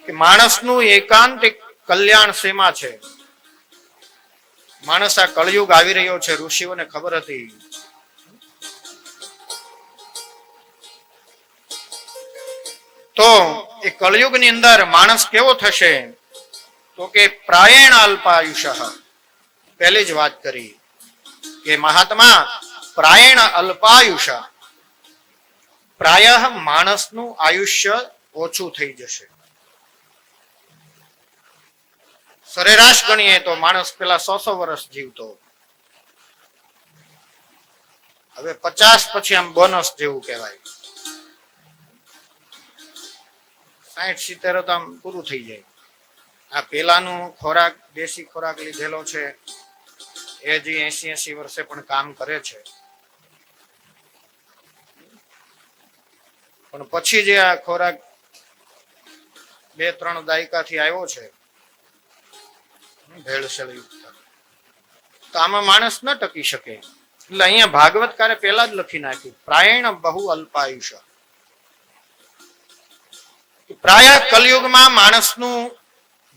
કે માણસનું એકાંતિક કલ્યાણ શેમાં છે? માણસ આ કળયુગ આવી રહ્યો છે, ઋષિઓને ખબર હતી. તો એ કળયુગની અંદર માણસ કેવો થશે? તો કે પ્રાયણ અલ્પાયુષ. પહેલી જ વાત કરી કે મહાત્મા પ્રાયણ અલ્પાયુષ. પ્રાય માણસનું આયુષ્ય ઓછું થઈ જશે. સરેરાશ ગણીએ તો માણસ પેલા 100 વર્ષ જીવતો, હવે 50 પછી આમ બોનસ જેવું કહેવાય. 60-70 તો આમ પૂરું થઈ જાય. આ પેલાનું ખોરાક, દેશી ખોરાક લીધેલો છે, એ જે 80-80 વર્ષે પણ કામ કરે છે. પણ પછી જે આ ખોરાક 2-3 દાયકાથી આવ્યો છે, ભેળસેળ યુક્ત, તો આમાં માણસ ન ટકી શકે. એટલે અહીંયા ભાગવતકારે પહેલા જ લખી નાખ્યું, પ્રાયણ બહુ અલ્પાયુષ. પ્રાય કલયુગમાં માણસનું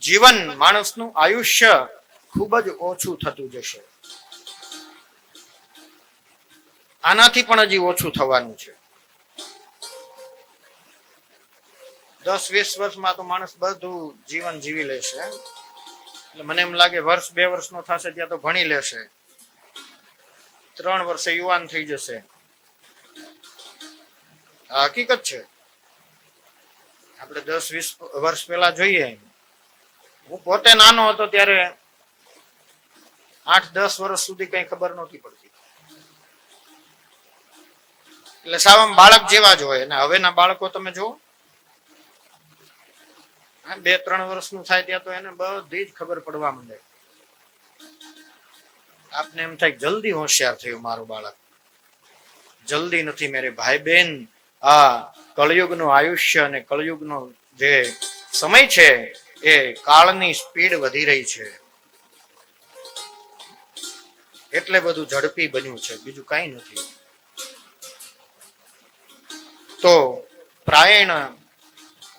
જીવન, માણસનું આયુષ્ય ખૂબ જ ઓછું થતું જશે. આનાથી પણ હજી ઓછું થવાનું છે. 10-20 વર્ષમાં તો માણસ બધું જીવન જીવી લેશે. એટલે મને એમ લાગે 1-2 વર્ષનો થશે ત્યાં તો ભણી લેશે, 3 વર્ષે યુવાન થઈ જશે. આ હકીકત છે. આપણે 10-20 વર્ષ પહેલા જોઈએ, હું પોતે નાનો હતો ત્યારે 8-10 વર્ષ સુધી કઈ ખબર નહોતી પડતી. એટલે સાવ બાળક જેવા જ હોય. અને હવેના બાળકો તમે જુઓ, 2-3 વર્ષનું થાય ત્યાં તો એને બધી જ ખબર પડવા માંડે. આપને એમ થાય જલ્દી હોશિયાર થયું મારું બાળક. જલ્દી નથી મેરે ભાઈ બહેન. આ કળયુગનું આયુષ્ય અને કળયુગનો જે સમય છે, એ કાળની સ્પીડ વધી રહી છે, એટલે બધું ઝડપી બન્યું છે, બીજું કઈ નથી. તો પ્રાયણ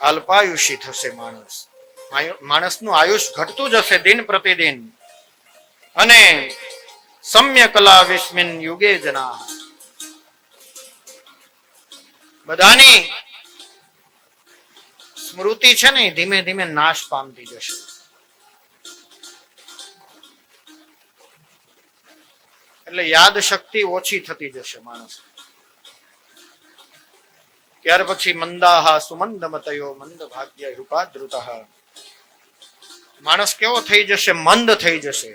અલ્પાયુષી થશે માણસ. માણસનું આયુષ ઘટતું જશે દિન પ્રતિદિન. અને સમ્ય કલા વિસ્મિન યુગે જના. બધાની સ્મૃતિ છે ને ધીમે ધીમે નાશ પામતી જશે. એટલે યાદ શક્તિ ઓછી થતી જશે માણસ. ત્યાર પછી મંદાહ સુમંદ મતયો મંદ ભાગ્ય રૂપાદ્રુતઃ. માણસ કેવો થઈ જશે? મંદ થઈ જશે.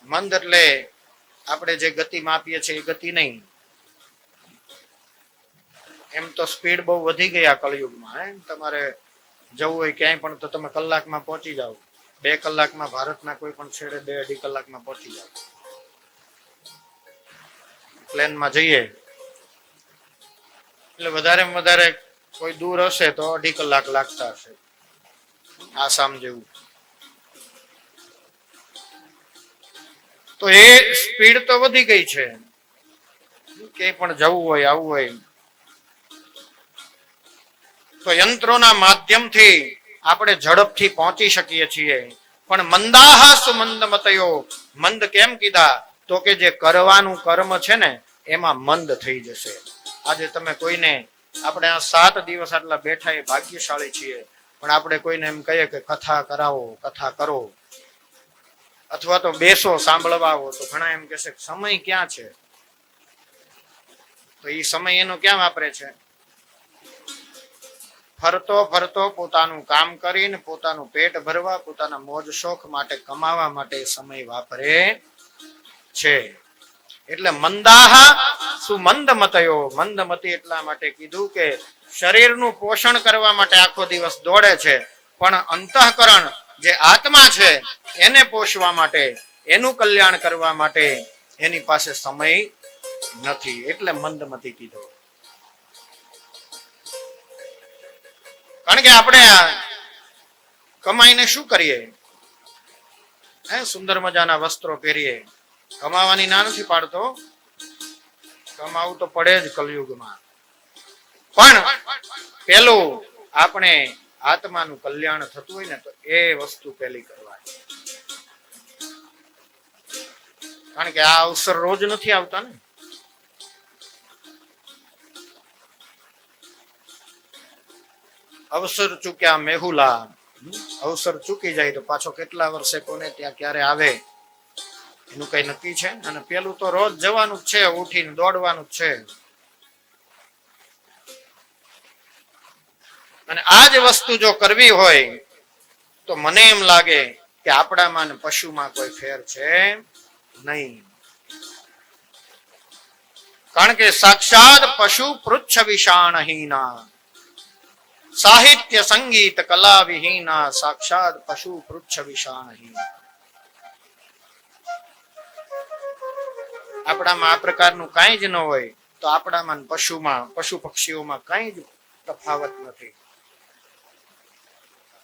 મંદ એટલે આપણે જે ગતિ માપીએ છીએ એ ગતિ નહીં. એમ તો સ્પીડ બહુ વધી ગઈ આ કળયુગમાં. તમારે જવું હોય ક્યાંય પણ તો તમે કલાકમાં પહોંચી જાઓ. 2 કલાકમાં ભારતના કોઈ પણ છેડે 2-2.5 કલાકમાં પહોંચી જાઓ. પ્લેનમાં જઈએ એટલે વધારેમાં વધારે કોઈ દૂર હશે તો 2.5 કલાક લાગતા હશે. આસામ જેવું. તો એ સ્પીડ તો વધી ગઈ છે. ક્યાંય પણ જવું હોય, આવવું હોય તો યંત્રોના માધ્યમથી આપણે ઝડપથી પહોંચી શકીએ છીએ. પણ મંદાહ સુમંદ મતયો. મંદ કેમ કીધા? તો કે જે કરવાનું કર્મ છે ને એમાં મંદ થઈ જશે. આજે તમે કોઈને, આપણે આ 7 દિવસ આટલા બેઠા એ ભાગ્યશાળી છીએ, પણ આપણે કોઈને એમ કહીએ કે કથા કરાવો, કથા કરો, અથવા તો બેસો સાંભળવા આવો, તો ઘણા એમ કહેશે સમય ક્યાં છે? તો એ સમય એનો ક્યાં વાપરે છે? ફરતો ફરતો પોતાનું કામ કરીને, પોતાનું પેટ ભરવા, પોતાના મોજ શોખ માટે, કમાવા માટે સમય વાપરે છે. એટલે મંદાહ સુમંદ મતયો. મંદમતી એટલા માટે કીધું કે શરીરનું પોષણ કરવા માટે આખો દિવસ દોડે છે, પણ અંતઃકરણ જે આત્મા છે એને પોષવા માટે, એનું કલ્યાણ કરવા માટે એની પાસે સમય નથી. એટલે મંદમતી કીધો. કારણ કે આપણે કમાઈને શું કરીએ? સુંદર મજાના વસ્ત્રો પહેરીએ. કમાવાની ના નથી પાડતો, કમાવું તો પડે જ કલયુગમાં. પણ પેલું આપણે આત્માનું કલ્યાણ થતું હોય ને તો એ વસ્તુ પેલી કરવાની. કારણ કે આ અવસર રોજ નથી આવતા ને. અવસર ચૂક્યા મેહુલા, અવસર ચૂકી જાય તો પાછો કેટલા વર્ષે કોને ત્યાં ક્યારે આવે એનું કઈ નક્કી છે. અને પેલું તો રોજ જવાનું જ છે, ઉઠીને દોડવાનું જ છે. અને આ જ વસ્તુ જો કરવી હોય તો મને એમ લાગે કે આપણામાં ને પશુમાં કોઈ ફેર છે નહીં. કારણ કે સાક્ષાત પશુ પૃચ્છ વિષાણહીના, સાહિત્ય સંગીત કલા વિહીના, સાક્ષાત પશુ પૃચ્છ વિષાણહીના. આપણામાં આ પ્રકારનું કાંઈ જ ન હોય તો આપણામાં પશુમાં, પશુ પક્ષીઓમાં કાંઈ જ તફાવત નથી.